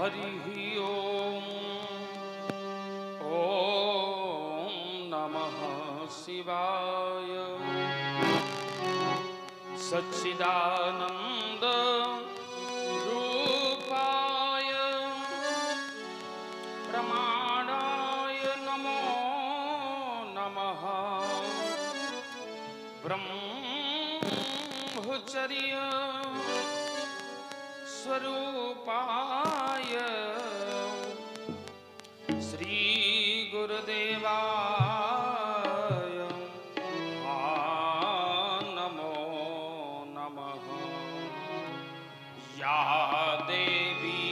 हरि ओम। ओम नमः शिवाय। सच्चिदानंद रूपाय प्रमाणाय नमो नमः। ब्रह्मचर्य स्वरूपाय श्री गुरुदेवाय नमो नमः। या देवी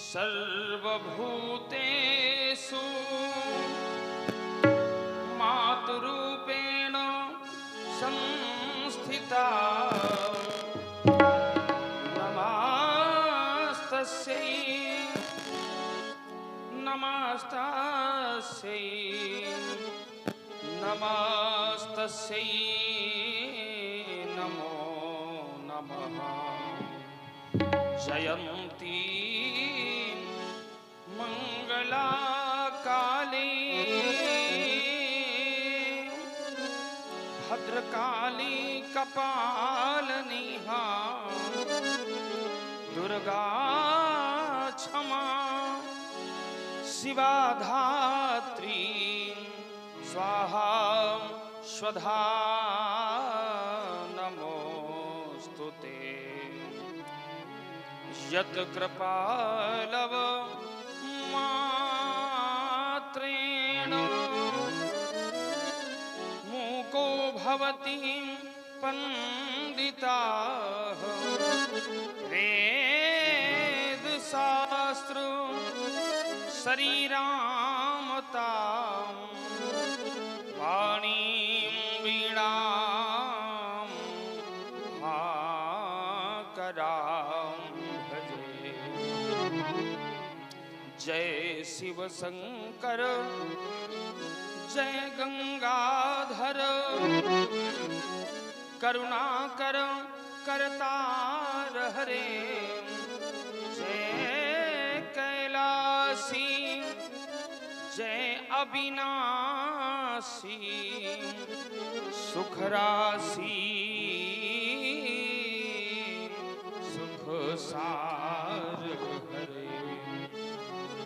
सर्वभूतेषु मातृरूपेण संस्थिता नमस्तस्यै नमस्तस्यै नमो नमः। जयन्ती मंगला काली भद्रकाली कपालिनी दुर्गा क्षमा शिवा धात्री स्वाहा स्वधा नमोस्तुते। यत् कृपालव मात्रेण मूको भवति पंडिताः वेद शास्त्र शरीरामतां वाणीं वीणां करां भजे। जय शिव शंकर जय गंगाधर करुणाकर करतार हरे। जय अविनाशी सुख राशि सुख सार हरे।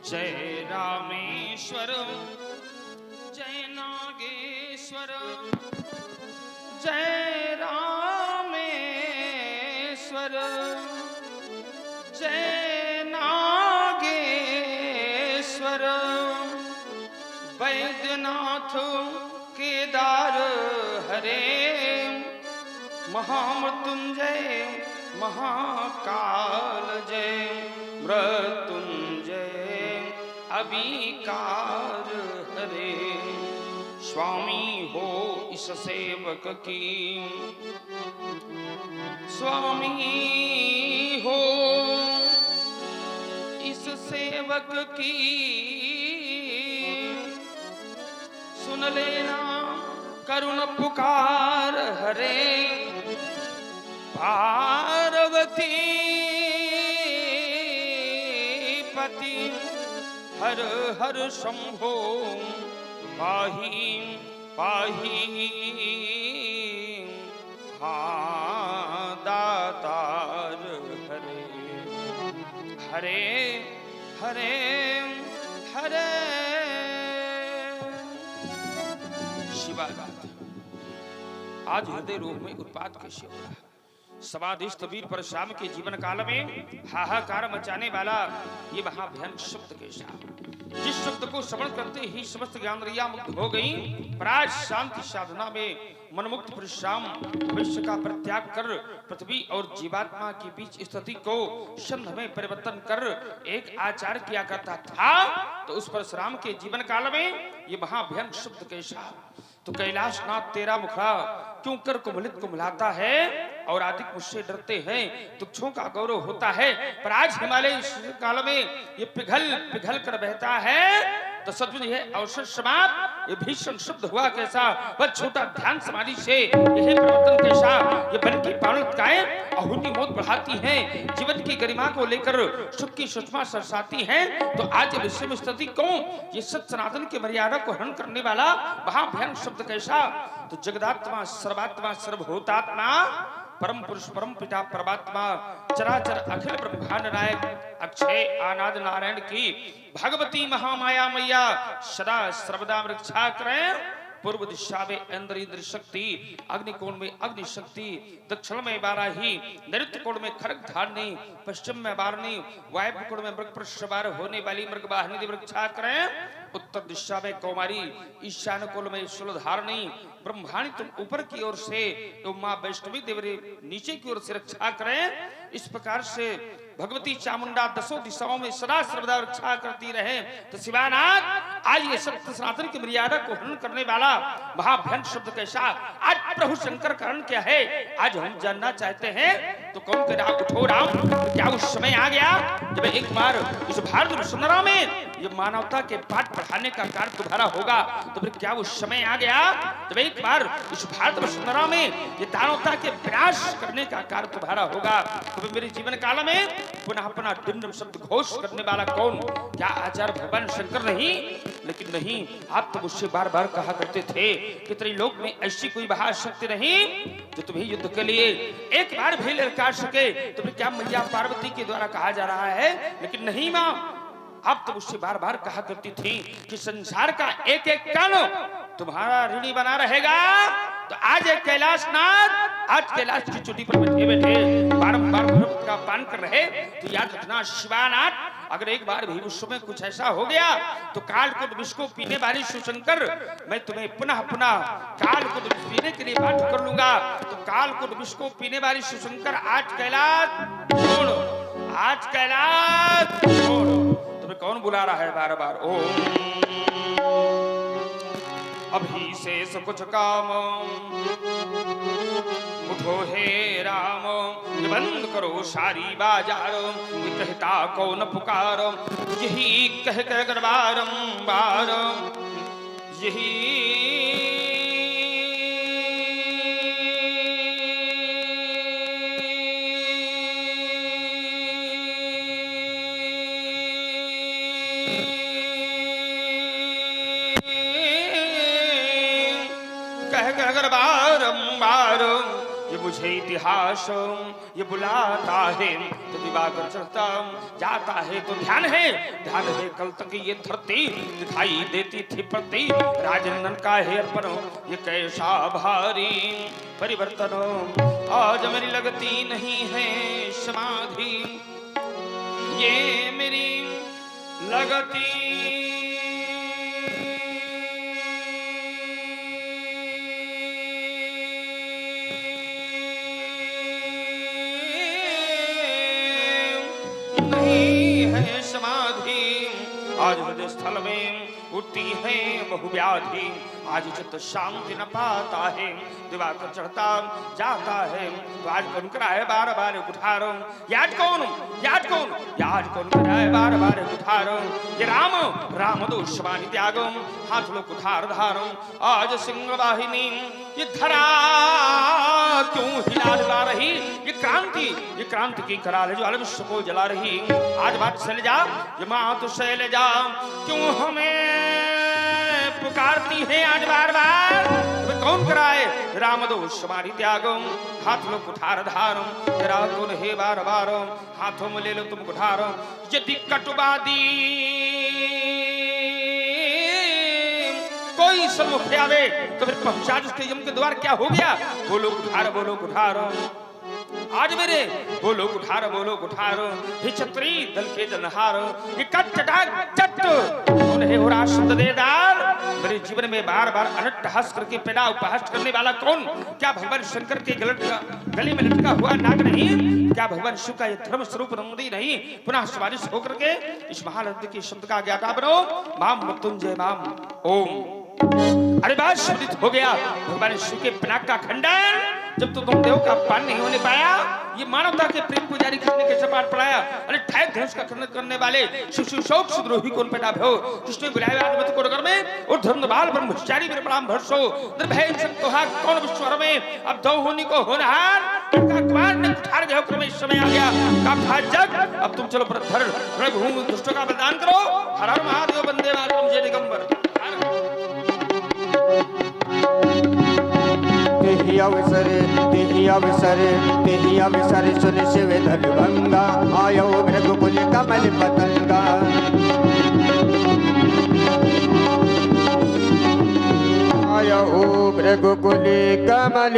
जय रामेश्वर जय नागेश्वर जय रामेश्वर जय नागेश्वर वैद्यनाथ केदार हरे। महामृत्युंजय महाकाल जय मृत्युंजय अविकार हरे। स्वामी हो इस सेवक की स्वामी हो इस सेवक की सुन लेना करुण पुकार हरे। पार्वती पति हर हर शंभो पाहि पाहि दातार हरे। हरे हरे हरे आज हृदय रोग में उत्पात कैसे हो रहा है? समाधिस्थ वीर परशुराम के जीवन काल में हाहाकार मचाने वाला ये महाभयंकर शब्द कैसा, जिस शब्द को श्रवण करते ही समस्त ज्ञानेंद्रियां मुक्त हो गई। प्राज शांति साधना में मनमुक्त परशुराम भविष्य का परित्याग कर पृथ्वी और जीवात्मा के बीच स्थिति को छंद में परिवर्तन कर एक आचार किया करता था। तो उस परशुराम के जीवन काल में ये महाभयंकर शब्द कैसा। तो कैलाशनाथ तेरा मुखड़ा क्यों कर कुमलित कुमलाता है और आदिक मुझसे डरते हैं, तुच्छों का गौरव होता है। पर आज हिमालय काल में ये पिघल पिघल कर बहता है। तो सचमुच है अवसर समाप्त ये भीषण शब्द हुआ कैसा, वह छोटा ध्यान समाधि से यह प्रवर्तन कैसा, ये बन की पावनताएं अहुति मौत बढ़ाती हैं, जीवन की गरिमा को लेकर सुख की सुषमा सरसाती हैं। तो आज विषय में स्थिति कौन, ये सत सनातन के मर्यादा को हरण करने वाला महाभयानक शब्द कैसा। तो जगदात्मा सर्वात्मा सर्वभूतात्मा परम पुरुष परम पिता परमात्मा चराचर अखिल ब्रह्मांड नायक अक्षय आनाद नारायण की भगवती महामाया मैया सदा सर्वदा रक्षा करें। पूर्व दिशा में इंद्र इंद्र शक्ति, अग्निकोण में अग्नि शक्ति, दक्षिण में बाराही, नैऋत्य कोण में खड़ग धारणी, पश्चिम में बारणी, वायव्य कोण में मृग पर सवार होने वाली मृग वाहिनी रक्षा करें। उत्तर दिशा में कौमारी, ईशान कोण में शूलधारणी, ब्रह्माणी तुम ऊपर की ओर से तो मां वैष्णवी देवरी नीचे की ओर से रक्षा करें। इस प्रकार से भगवती चामुंडा दसों दिशाओं में सदा सर्वदा रक्षा करती रहे। तो शिवानाथ आज ये सत्य सनातन की मर्यादा को हनन करने वाला महाभयंकर शब्द कैसा, आज प्रभु शंकर कारण क्या है, आज हम जानना चाहते हैं। तो कौन कह रहा उठो राम, क्या उस समय आ गया जब एक बार इस भारत सुंदरा में ये मानवता के पाठ पढ़ाने का कार्य तुम्हारा होगा। तो फिर क्या उस समय आ गया जब एक बार इस भारत सुंदरा में ये दानवता के विनाश करने का कार्य तुम्हारा होगा। तो फिर मेरे जीवन काल में पुनः अपना डिंडम शब्द घोष करने वाला कौन, क्या आचार्य भगवान शंकर नहीं? लेकिन नहीं, आप तो मुझसे बार बार कहा करते थे कि तेरे लोक में ऐसी कोई महाशक्ति नहीं जो तुम्हें युद्ध के लिए एक बार भी ललकार सके। तो फिर क्या मैया पार्वती के द्वारा कहा जा रहा है? लेकिन नहीं मां, आप तो मुझसे बार बार कहा करती थी कि संसार का एक एक कण तुम्हारा ऋणी बना रहेगा। तो आज एक कैलाशनाथ आज कैलाश की चोटी पर बैठे बैठे बारंबार अमृत का पान कर रहे। तो याद रखना शिवानाथ, अगर एक बार भी उस समय कुछ ऐसा हो गया तो काल को विष को पीने वाली शिवशंकर मैं तुम्हें पुनः पुनः काल को पीने के लिए बाध्य कर लूंगा। तो काल को विष को पीने वाली शिवशंकर आज कैलाश छोड़ो, आज कैलाश छोड़ो। तुम्हें कौन बुला रहा है बार बार? ओम अभी शेष कुछ काम उठो हे राम, बंद करो सारी बाजार, कहता कौन पुकार, यही कह कर बारंबार, यही अगर बारंबार ये मुझे इतिहास ये बुलाता है। तो दिवाकर चढ़ता जाता है तो ध्यान है कल तक ये धरती दिखाई देती थी प्रति राजनंदन का है अर्पण, ये कैसा भारी परिवर्तन, आज मेरी लगती नहीं है समाधि, ये मेरी लगती आज हृदय स्थल में उठती है बहु व्याधि, आज चित्त शांति न पाता है, दिवाकर चढ़ता जाता है। तो आज कौन कराए बार बार कुठारो, याद कौन याद कौन कराए बार बार कुठारो, ये राम राम दोषवानी त्यागो, हाथ लो कुठार धारो, आज सिंह वाहिनी ये धरा क्यों हिला डुला रही, ये क्रांति की कराल ज्वाला विश्व को जला रही। आज बात शैलजा, ये माँ तो शैलजा क्यों हमें पुकारती है आज बार बार? तो कौन कराए राम दोष मारी त्यागो, हाथ लो कुठार धारो, तेरा कौन है बार बार, हाथों में ले लो तुम कुठारो, यदि कटुबादी कोई सम्मुख आवे तो फिर पहुंचा जिसके यम के द्वार क्या हो गया? बोलो कुठारो आज मेरे बोलो कुठारो, हे छत्री दल के जनहारो, ये कट चट कौन है हो रहा शब्द देदार? मेरे जीवन में बार बार अनट्टहास करके पैदा उपहास करने वाला कौन? क्या भगवान शंकर के गले में लटका हुआ नाग नहीं? क्या भगवान शिव का ये धर्म स्वरूप नंदी नहीं? पुनः स्वादिष्ट होकर के इस महानंद के शब्द का ज्ञाता बनो, माम मृत्युंजय माम ओम। अरे बात शब्दित हो गया, भगवान शिव के पिनाक का खंडन जब तो तुम देव का पान नहीं होने पाया, ये मानवता के प्रेम को जारी करने के सपाट पड़ाया। अरे ठाय धनुष का खंडन करने वाले शिशु शोक सुद्रोही कौन पैदा भयो, कृष्ण बुलाए आदमत को नगर में और धर्मबाल ब्रह्मचारी मेरे प्रणाम भरसो निर्भय संतोहा कौन विश्वर में। अब दो होनी को होनहार का कुमार ने कुठार गयो क्रम इस समय आ गया का था जग। अब तुम चलो धर रघु दुष्टों का बलिदान करो। हर हर महादेव वंदे मातरम जय दिगंबर। तेहि अवसर सुन शिव धनुभंगा आयो भृगुकुल कमल पतंगा। आयो भृगुकुल कमल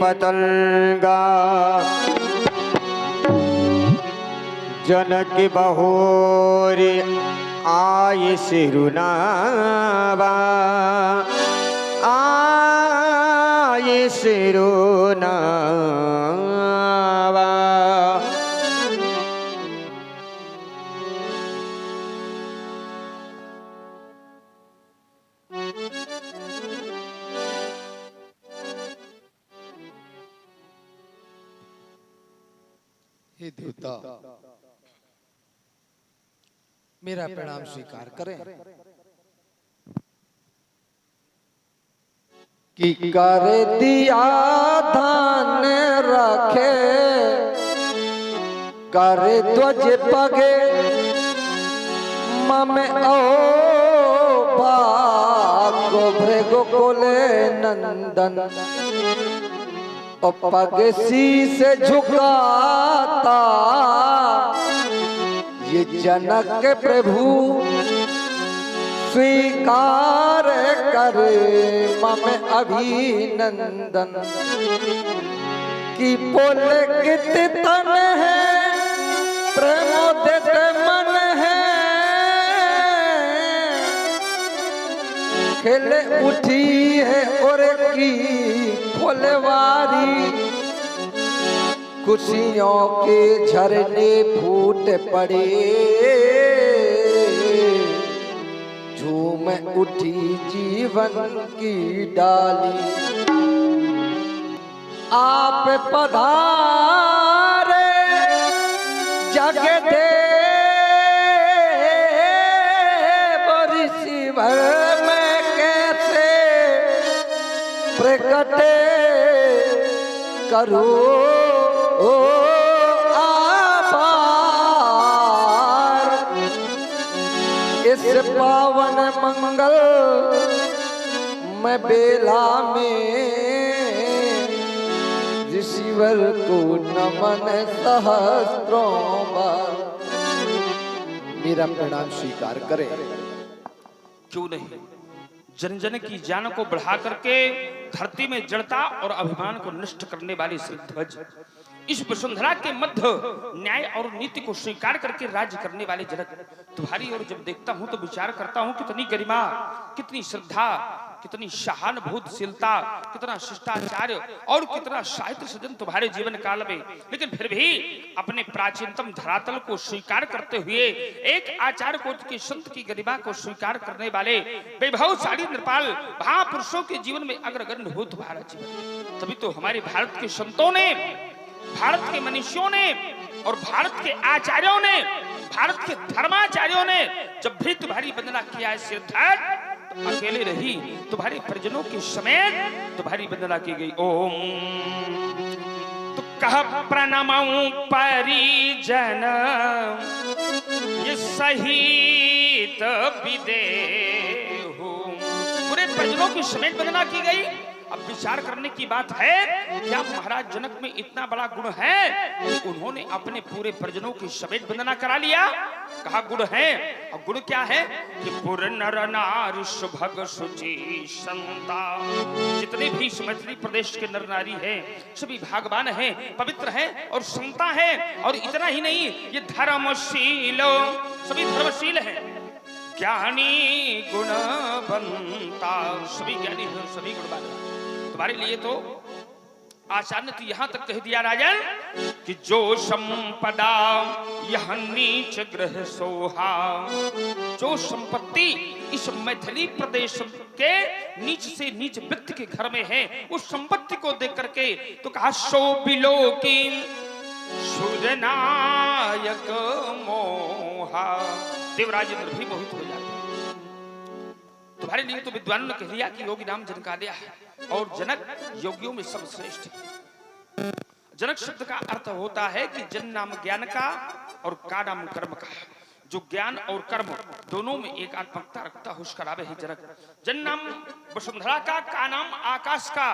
पतंगा। जनक बहोरी आय सिरुनावा आय सिरुनावा। हे देवता मेरा प्रणाम स्वीकार करें कि कर दिया धान रखे कर ध्वज पगे मम ओ भागो भृगुकुल नंदन। पग शीस झुकाता ये जनक प्रभु स्वीकार करे मम अभिनंदन। कि बोले कित तन है प्रमोदित मन है खिल उठी है और की फुलवारी। खुशियों के झरने फूट पड़े झूम उठी जीवन की डाली। आप पधारे जग दे ऋषि भर में कैसे प्रकटे करो आभार। इस पावन मंगल में बेला में ऋषिवर को नमन सहस्त्रों बार। मेरा प्रणाम स्वीकार करें। क्यों नहीं, जन जन की जान को बढ़ा करके धरती में जड़ता और अभिमान को नष्ट करने वाली श्री ध्वज, इस वसुंधरा के मध्य न्याय और नीति को स्वीकार करके राज्य करने वाले जनक, तुम्हारी ओर जब देखता हूं तो विचार करता हूं कितनी गरिमा, कितनी श्रद्धा, कितनी सहानुभूतिशीलता, कितना शिष्टाचार और कितना साहित्य सृजन तुम्हारे जीवन काल में। लेकिन फिर भी अपने प्राचीनतम धरातल को स्वीकार करते हुए एक आचार्य कोटि के संत की गरिमा को स्वीकार करने वाले वैभवशाली नृपाल महापुरुषों के जीवन में अग्रगण्य हो तुम्हारा जीवन। तभी तो हमारे भारत के संतों ने, भारत के मनुष्यों ने और भारत के आचार्यों ने, भारत के धर्माचार्यों ने जब भी तुम्हारी वंदना किया है सिद्धार्थ, तो अकेले रही तुम्हारे परिजनों के समेत तुम्हारी वंदना की गई। ओम तो कह प्रणमऊ परिजन ये सहित विदेहु। पूरे परिजनों की समेत वंदना की गई। अब विचार करने की बात है, क्या महाराज जनक में इतना बड़ा गुण है कि उन्होंने अपने पूरे परिजनों की समेत वंदना करा लिया। कहा गुण है, और गुण क्या है कि पुर नर नारी सुभग सुचि संता। जितने भी मैथिली प्रदेश के नर नारी हैं सभी भागवान हैं, पवित्र हैं और संता हैं। और इतना ही नहीं, ये धर्मशील, सभी धर्मशील हैं, ज्ञानी गुणवंता, सभी ज्ञानी हैं, सभी गुणवान। तुम्हारे लिए तो आचार्य ने तो यहां तक कह दिया राजन कि जो संपदा यह नीच ग्रह सोहा, जो संपत्ति इस मैथिली प्रदेश के नीच से नीच व्यक्ति के घर में है, उस संपत्ति को देख करके तो कहा सो बिलो की सुरनायक मोहा। देवराज इंद्र भी मोहित हो जाते। तुम्हारे लिए तो विद्वानों ने कह दिया कि योगी नाम जनकादया है और जनक योगियों में सर्वश्रेष्ठ है। जनक शब्द का अर्थ होता है कि जन नाम ज्ञान का और का नाम कर्म का। जो ज्ञान और कर्म दोनों में एकात्मकता रखता है उसका नाम है जनक। जन नाम वसुंधरा का नाम आकाश का,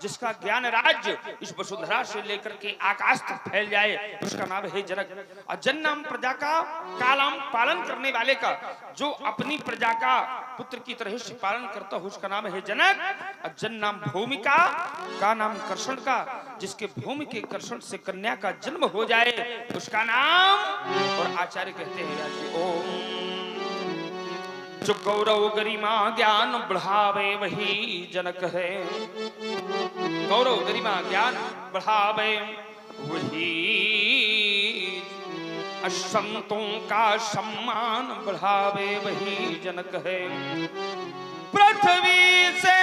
जिसका ज्ञान राज्य इस वसुंधरा से लेकर के आकाश तक फैल जाए उसका नाम है जनक। और जन नाम प्रजा का नाम पालन करने वाले का, जो अपनी प्रजा का पुत्र की तरह से पालन करता है उसका नाम है जनक। और जन नाम भूमिका का नाम कर्षण का, जिसके भूमि के कर्षण से कन्या का जन्म हो जाए उसका नाम। और आचार्य कहते हैं ओम जो गौरव गरिमा ज्ञान बढ़ावे वही जनक है। गौरव गरिमा ज्ञान बढ़ावे वही, संतों का सम्मान बढ़ावे वही जनक है। पृथ्वी से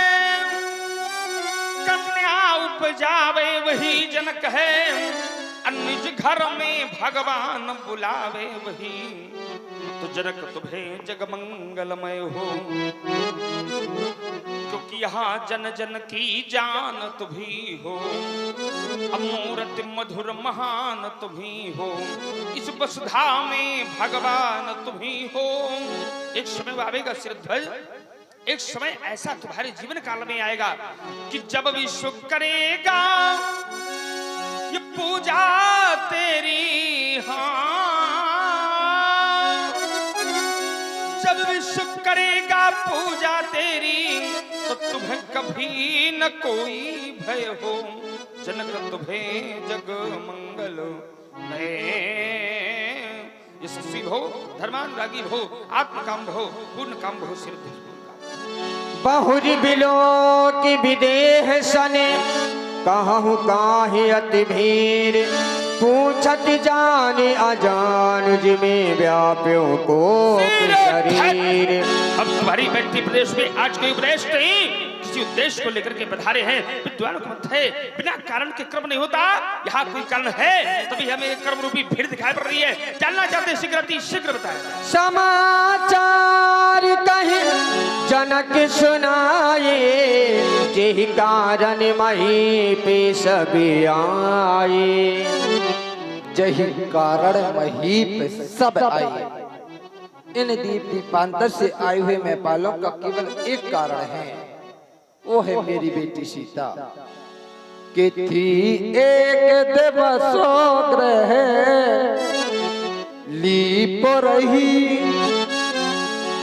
कन्या उपजावे वही जनक है। निज घर में भगवान बुलावे वही, तो जनक तुम्हें जग मंगलमय हो। क्योंकि यहाँ जन जन की जान तुम्ही हो, अमूर्त मधुर महान तुम्ही हो। इस वसुधा में भगवान तुम्ही हो। एक समय आवेगा सिरध्वज, एक समय ऐसा तुम्हारे जीवन काल में आएगा कि जब विश्व करेगा ये पूजा तेरी, हाँ जब विश्व करेगा पूजा तेरी, तो तुम्हें कभी न कोई भय हो। जनक तुम्हें जग मंगल यशस्वी भो, धर्मानुरागी भो, आत्मकाम भो, पूर्ण काम भो, सिद्ध बहुरी बिलो की विदेह सने, कहूँ काहि अति भीर, पूछत जाने अजान जिमे व्याप्यों को शरीर। अब तुम्हारी व्यक्ति प्रदेश में आज कोई उपदेश नहीं, किसी उद्देश्य को लेकर के पधारे हैं। विद्वानों का मत है बिना कारण के कर्म नहीं होता। यहाँ कोई कारण है तभी हमें कर्म रूपी भीड़ दिखाई पड़ रही है। जानना चाहते शीघ्र बताएं। समाचार कहीं जनक सुनाए, जेहि कारण मही पे सभी आए। जही कारण महीप सब आए। इन दीप दीपांतर से आए हुए महिपालों का केवल एक कारण है, वो है मेरी बेटी सीता। कि थी एक दिवसो ग्रह लीप रही,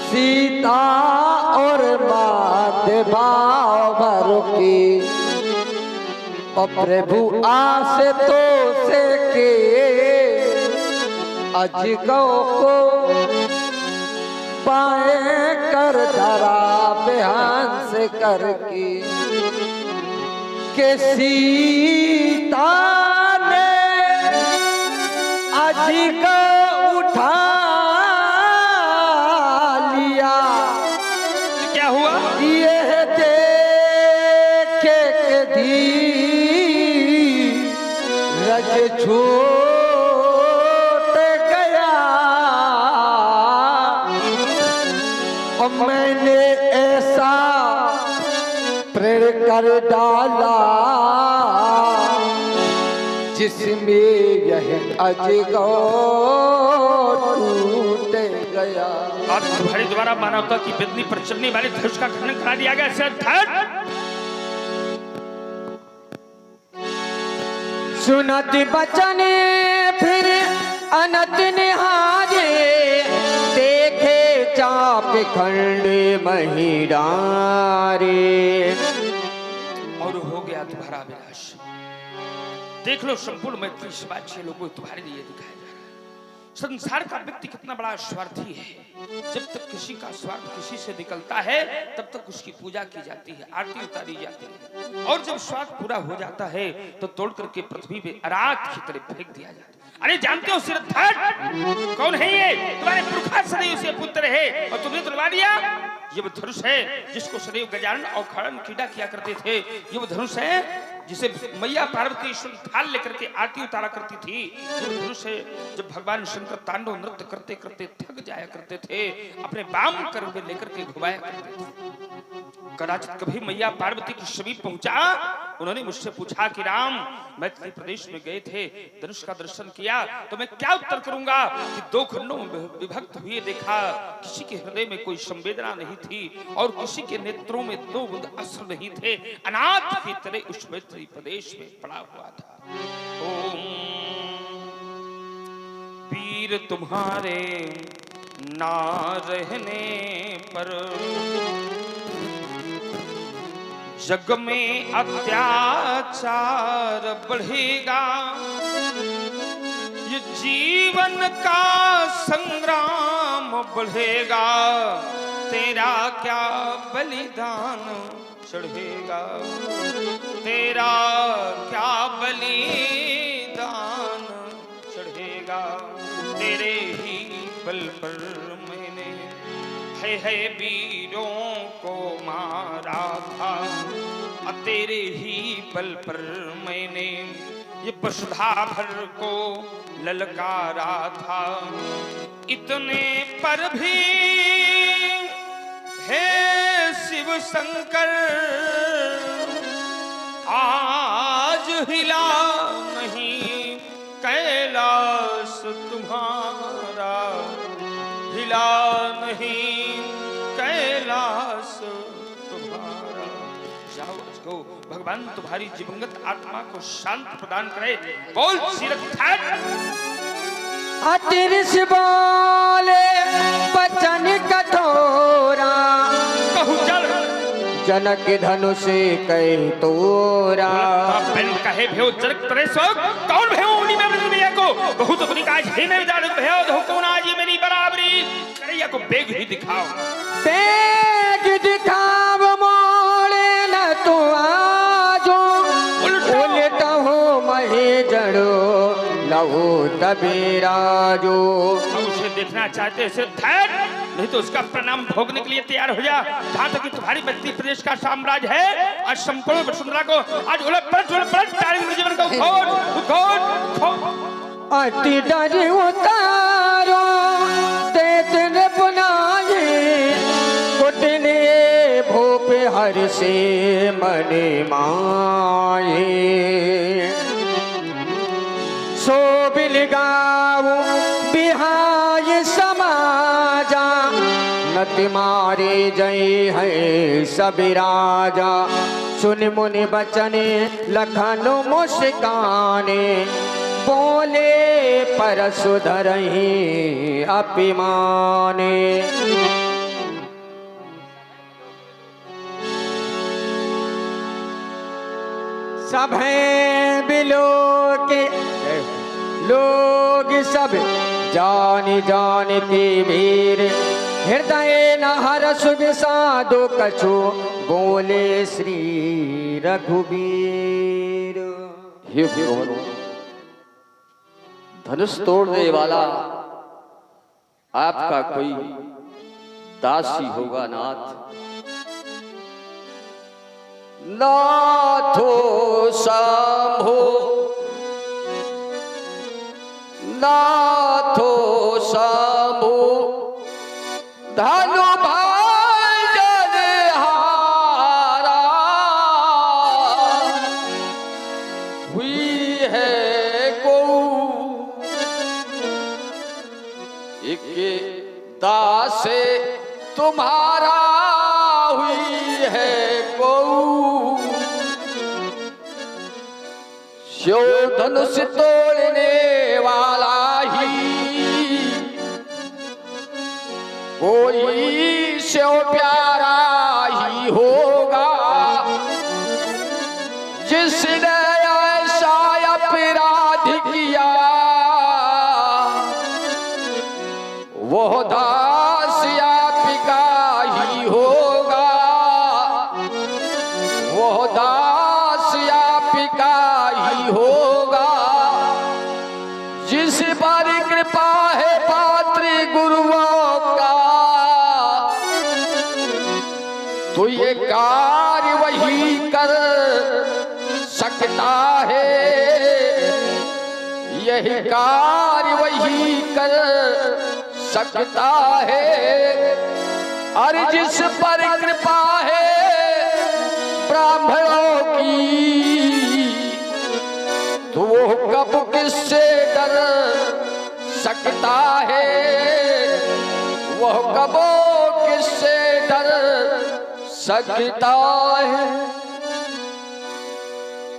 सीता और माध्य भाव भर की। और प्रभु आस तो से के अजगौ को पाए कर धरा बेहांस करके। के सीता ने अजगौ उठा लिया। क्या हुआ? ये देखे के धी रज छूट गया। और मैंने ऐसा प्रण कर डाला, जिसमें यह अजगौ टूट गया। आज तुम्हारे द्वारा मानवता की बिजली पर चलने वाले धनुष का खंडन करा दिया गया। सुनत बचन फिर अनत निहारे, देखे चाप खंड महिडारे। और हो गया तुम्हारा विनाश। देख लो संपूर्ण मैत्री समाज 6 लोगों तुम्हारे लिए दिखाया जा रहा है। संसार का व्यक्ति कितना बड़ा स्वार्थी है। जब तक किसी का स्वार्थ किसी से निकलता है तब तक उसकी पूजा की जाती है, आरती उतारी जाती है, और जब स्वार्थ पूरा हो जाता है तो तोड़ करके पृथ्वी पे अरात की तरह फेंक दिया जाता है। अरे जानते हो सिरधर कौन है ये? तुम्हारे पुरखा सदैव से पुत्र है और तुमने तुलवा दिया। ये वो धनुष है जिसको सदैव गजानन और खड़न कीड़ा किया करते थे। ये वो धनुष है जिसे मैया पार्वती थाल लेकर के आरती उतारा करती थी। ये वो धनुष है जब भगवान शंकर तांडव नृत्य करते करते थक जाया करते थे, अपने बाम कर में लेकर के घुमाया करते थे। कदाचित कभी मैया पार्वती के समीप पहुंचा, उन्होंने मुझसे पूछा कि राम मैथिली प्रदेश में गए थे, धनुष का दर्शन किया, तो मैं क्या उत्तर करूंगा कि दो खंडों में विभक्त हुए देखा, किसी के हृदय में कोई संवेदना नहीं थी और किसी के नेत्रों में दो बूंद अश्रु नहीं थे, अनाथ की तरह उस मैथिली प्रदेश में पड़ा हुआ था। ओम वीर तुम्हारे ना रहने पर जग में अत्याचार बढ़ेगा, ये जीवन का संग्राम बढ़ेगा, तेरा क्या बलिदान चढ़ेगा, तेरा क्या बलिदान चढ़ेगा, तेरे ही बल पर मैंने है वीरों को मारा था, तेरे ही बल पर मैंने ये वसुधा भर को ललकारा था, इतने पर भी हे शिव शंकर आज हिला नहीं कैलाश तुम्हारा, हिला नहीं कैलाश तुम्हारा। जाओ उसको भगवान तुम्हारी दिवंगत आत्मा को शांत प्रदान करे। बोल सिरधर। अतिरिस बोले बचन कठोरा, कहू चल जनक धनुष कह तोरा। कहे भेव जनक तरे सो कौन भेव उनी में दुनिया को बहुत अपनी काज ही में जान भेव धो कौन आज ये मेरी बराबरी करैया को बेग ही दिखाओ, बेग दिखाव मोड़े न तो आजो, उल्टा हो महे जड़ो लहू तबीराजो। अब उसे देखना चाहते सिरधर, नहीं तो उसका प्रणाम भोगने के लिए तैयार हो जा। जहाँ तक कि तुम्हारी मैथिली प्रदेश का साम्राज्य है, आज संपूर्ण वसुंधरा को आज उलट पलट तारीख जीवन का उद्घोट अति डर उतारो तेतने बुनाए, कुटने भूप हर से मने माए। सो बिल गाओ बिहाय समाजा, नति मारे जय है सभी राजा। सुन मुनि बचने लखन मुस्काने, बोले परशुधर ही अभिमाने। सब हैं बिलो के लोग सब जान के वीर, हृदय न हर्ष विषादो कछु, बोले श्री रघुबीर। हे भगवान, धनुष तोड़ने वाला आपका कोई दासी होगा नाथ। नाथो शंभो नाथो शंभो धनु भंजन हारा, हुई है को एक दासे तुम्हारा, हुई है को शो धनुष तोड़ने वाला ही कोई शो प्यारा ही होगा, जिसने ऐसा अपराध किया वो दास आपका ही होगा, वो दास आपका ही होगा, जिस पर कृपा है पात्र गुरुओं का, तो ये कार्य वही कर सकता है, यही कार्य वही कर सकता है। और जिस पर कृपा है ब्राह्मणों की, तो वो कब किससे डर सकता है, वह कब किससे डर सकता है।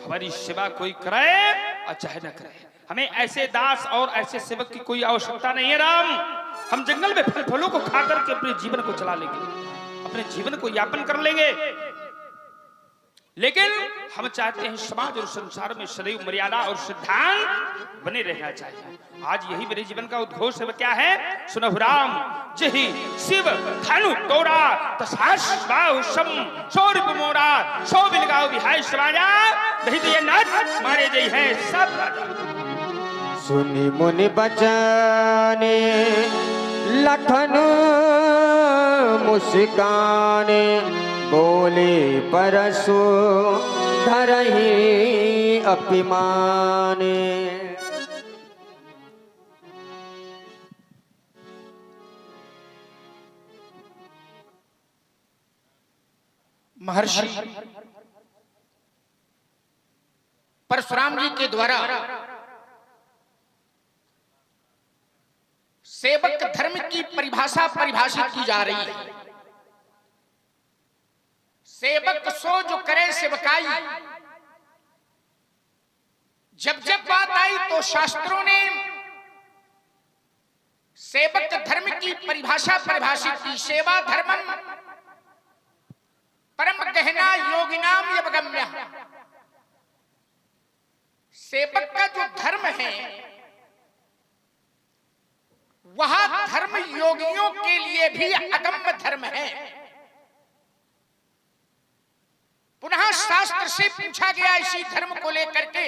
हमारी सेवा कोई करे और चाहे न करे, हमें ऐसे दास और ऐसे सेवक की कोई आवश्यकता नहीं है राम। हम जंगल में फल फलों को खाकर के अपने जीवन को चला लेंगे, अपने जीवन को यापन कर लेंगे, लेकिन हम चाहते हैं समाज और संसार में सदैव मर्यादा और सिद्धांत बने रहना चाहिए। आज यही मेरे जीवन का उद्घोष है। क्या है? सुनहु राम जही शिव धनु तोरा तसाश बाहुशम शौर्य मोरा सो बिलगाओ विहाय समाजा नहीं तो ये नाच मारे जई है सब राजा। सुनि मुनि बचने लखन मुस्काने, बोले परसु धरहि अभिमाने। महर्षि परशुराम जी के द्वारा सेवक धर्म की परिभाषा परिभाषित की जा रही है। सेवक सो जो करे सेवकाई। जब जब बात आई तो शास्त्रों ने सेवक धर्म की परिभाषा परिभाषित की। सेवा धर्मम परम गहना योगिनाम यवगम्य। सेवक का जो धर्म है वह धर्म योगियों के लिए भी अगम्य धर्म है। पुनः शास्त्र से पूछा गया इसी धर्म को लेकर के,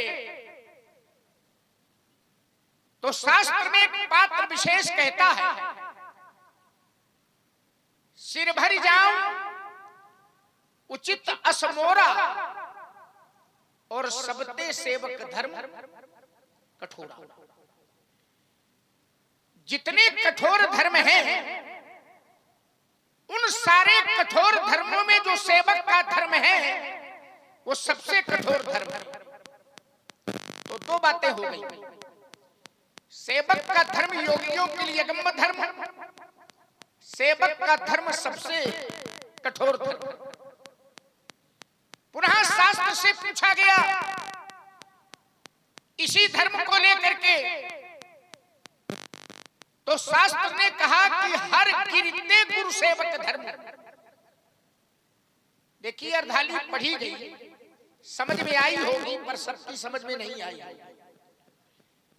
तो शास्त्र में एक पात्र विशेष कहता है, सिर भर जाऊं उचित असमोरा और सबते सेवक धर्म कठोरा। जितने कठोर धर्म हैं उन सारे कठोर धर्मों में जो सेवक का धर्म है वो सबसे कठोर धर्म है। तो दो बातें हो गई, सेवक का धर्म योगियों के लिए अगम्य धर्म, सेवक का धर्म सबसे कठोर धर्म। पुनः शास्त्र से पूछा गया इसी धर्म को लेकर के, तो शास्त्र ने कहा कि हर कीर्ते गुरु सेवक धर्म। देखिए अर्धाली पढ़ी गई, समझ में आई होगी पर सबकी समझ में नहीं आई।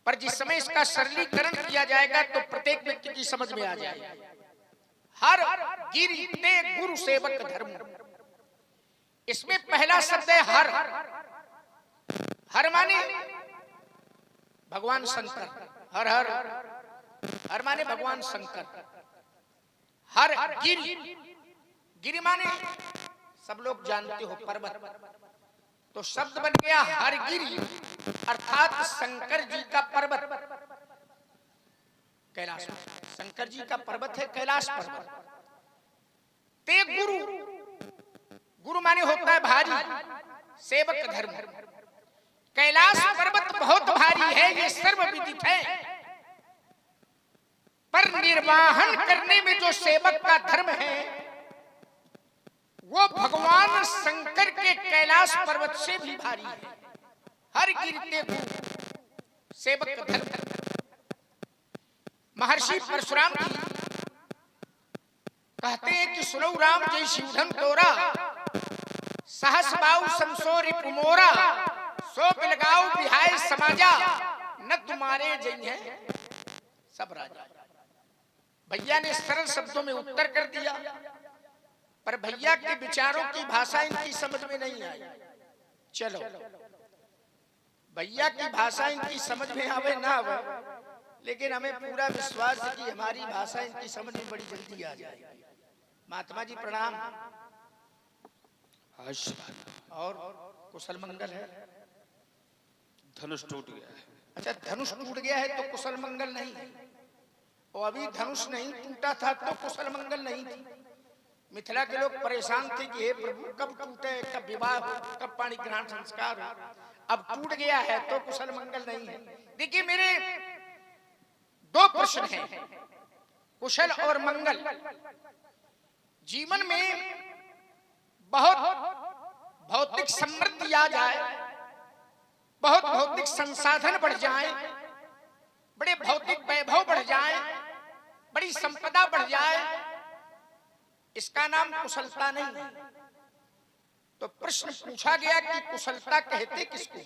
पर जिस समय इसका सरलीकरण किया जाएगा तो प्रत्येक व्यक्ति की समझ में आ जाएगा। हर कीर्ते गुरु सेवक धर्म, इसमें पहला शब्द है हर। हर माने भगवान शंकर, हर हर हर माने भगवान शंकर। हर गिरि, गिरि माने सब लोग जानते हो पर्वत, तो शब्द बन गया हर गिरि अर्थात शंकर जी का पर्वत कैलाश। शंकर जी का पर्वत है कैलाश पर्वत। ते गुरु, गुरु माने होता है भारी, सेवक धर्म। कैलाश पर्वत बहुत भारी है, ये सर्वविदित है, पर निर्वाहन करने में जो सेवक का धर्म है वो भगवान शंकर के कैलाश पर्वत से भी भारी है। हर गिरते गुरु सेवक धर्म। महर्षि परशुराम जी कहते हैं कि सुनो राम जय शिवधन तोरा, सहस बाऊ समसोरी पुमोरा, सो बिलगाऊ बिहाय समाजा, न तुम्हारे जय है सब राजा। भैया ने सरल शब्दों में उत्तर कर दिया, पर भैया के विचारों की भाषा इनकी समझ में नहीं आई। चलो, भैया की भाषा इनकी समझ में आवे ना आवे, लेकिन हमें पूरा विश्वास है कि हमारी भाषा इनकी समझ में बड़ी जल्दी आ जाएगी। महात्मा जी प्रणाम। और कुशल मंगल है? धनुष टूट गया है। अच्छा, धनुष टूट गया है तो कुशल मंगल नहीं है, और अभी धनुष नहीं टूटा था तो कुशल मंगल नहीं थी। मिथिला के लोग परेशान थे कि हे प्रभु कब टूटे, कब विवाह हो, कब पाणी ग्रहण संस्कार हो। अब टूट गया है तो कुशल मंगल नहीं है। देखिए, मेरे दो प्रश्न हैं, कुशल और मंगल। जीवन में बहुत भौतिक समृद्धि आ जाए, बहुत भौतिक संसाधन बढ़ जाए, बड़े भौतिक वैभव बढ़ जाए, बड़ी संपदा बढ़ जाए, इसका नाम कुशलता नहीं है। तो प्रश्न पूछा गया कि कुशलता कहते किसको?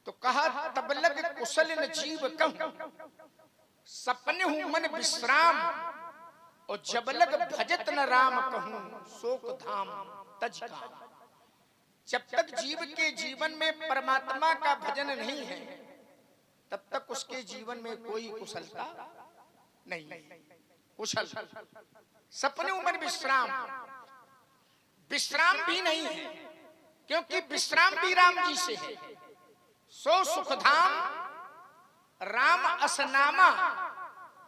तो कहा, तबलग कुशल न जीव कहूं, सपने हूं मन विश्राम, और जबलग भजत न राम कहूं, शोक धाम तज काम। जब तक जीव के जीवन में परमात्मा का भजन नहीं है, तब तक उसके जीवन में कोई कुशलता नहीं। कुशल सपने उमर विश्राम, विश्राम भी नहीं है, क्योंकि विश्राम भी राम जी से है। सो सुखधाम राम असनामा,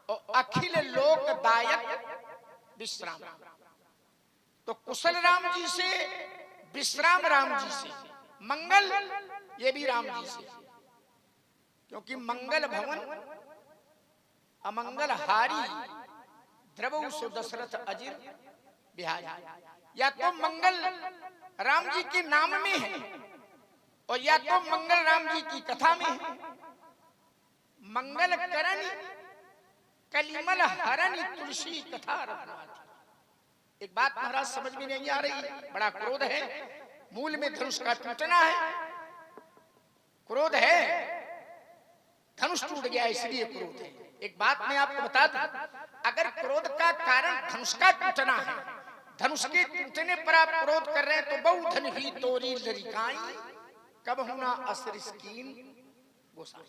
और अखिल लोकदायक विश्राम। तो कुशल राम जी से, विश्राम राम जी से, मंगल ये भी राम जी से, क्योंकि मंगल भवन अमंगल हारी, द्रवौ सो दशरथ अजिर बिहारी। या तो मंगल राम जी के नाम में है, और या तो मंगल राम जी की कथा में है। मंगल करण कलिमल हरण तुलसी कथा रघुनाथ। एक बात महाराज समझ में नहीं आ रही है, बड़ा क्रोध है, मूल में धनुष का टूटना है, क्रोध है, धनुष टूट गया इसलिए क्रोध है। एक बात मैं आपको बता दूं, अगर क्रोध का कारण धनुष का टूटना है, धनुष के टूटने पर आप क्रोध कर रहे हैं, तो बहु धन ही तोरी लरिकाई, कब होना असर स्कीन गोसाई।